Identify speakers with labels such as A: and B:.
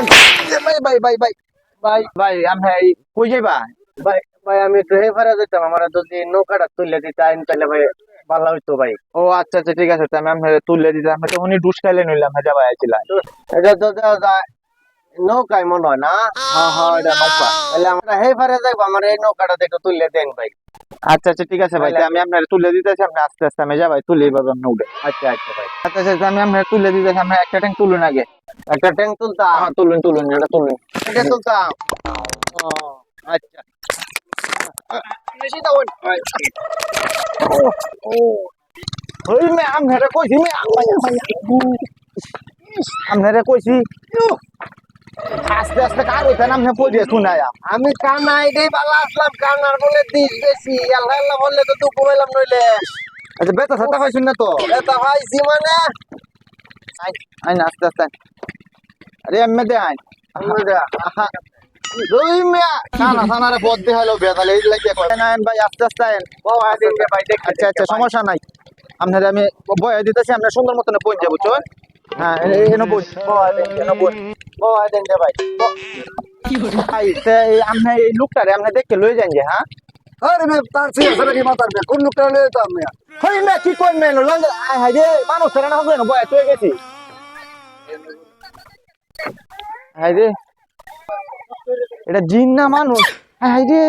A: ভাই ভাই ভাই ভাই ভাই ভাই আমি কই যাইবা ভাই ভাই আমি একটু হেফারে যেতাম আমার যদি নৌকাটা তুলে দিতে আইন তাহলে ভাই ভালো হইতো ভাই ও আচ্ছা আচ্ছা ঠিক আছে আমি তুলে দিতে আমি তো উনি ডুস খাইলে নইলাম হেজা ভাই আইছিলাম এটা তো নৌকায় মনে হয় না হ্যাঁ হ্যাঁ এটা নৌকা তাহলে আমরা হেফারে যাইবো আমার এই নৌকাটা দেখে তুলে দেন ভাই আচ্ছা আচ্ছা ঠিক আছে ভাই আমি আপনার তুলে দিতেছি আপনি আস্তে আস্তে আমি যাবাই তুলে এইভাবে আপনি উঠে আচ্ছা আচ্ছা ভাই আচ্ছা আচ্ছা আমি আপনার তুলে দিতেছি আপনি একটা ট্যাঙ্ক তুলুন আগে একটা ট্যাঙ্ক তুলতাম হ্যাঁ তুলুন তুলুন এটা তুলুন এটা তুলতাম ও আচ্ছা বেশি দাও ও ওই মে আমরা কইছি মে আমরা কইছি আস্তে আস্তে কার হইতে না আমি পড়িয়ে শুনায়া আমি কানাই রে বালা আসলাম কানার বলে দিস বেশি আল্লাহ আল্লাহ বললে তো তুই কইলাম নইলে আচ্ছা বেতা সাতা পাইছিস না তো বেতা পাইছি মানে আই না আস্তে আস্তে আরে এমনে দে আই এমনে দে আহা দুই মিয়া কানা সানারে পথ দেখাইলো বেতালে এই লাগিয়া কয় না ভাই আস্তে আস্তে আইন ও আদিন রে ভাই দেখ আচ্ছা আচ্ছা সমস্যা নাই আপনারে আমি বয় দিতেছি আপনি সুন্দর মতন পৌঁছে যাবো চল হ্যাঁ এনো বই ও আদিন এনো বই ও আদিন রে ভাই ভাই আপনি এই লোকটারে আপনি দেখে লয়ে যান যে হ্যাঁ
B: আরে মে তার ছিল সারা কি মাতার মে কোন লোকটা লয়ে তো আমি
A: হই মে কি কোন মে লন্ড হাই রে মানুষ সারা না হবে না বয় তুই গেছি হাই রে এটা জিন না মানুষ হাই রে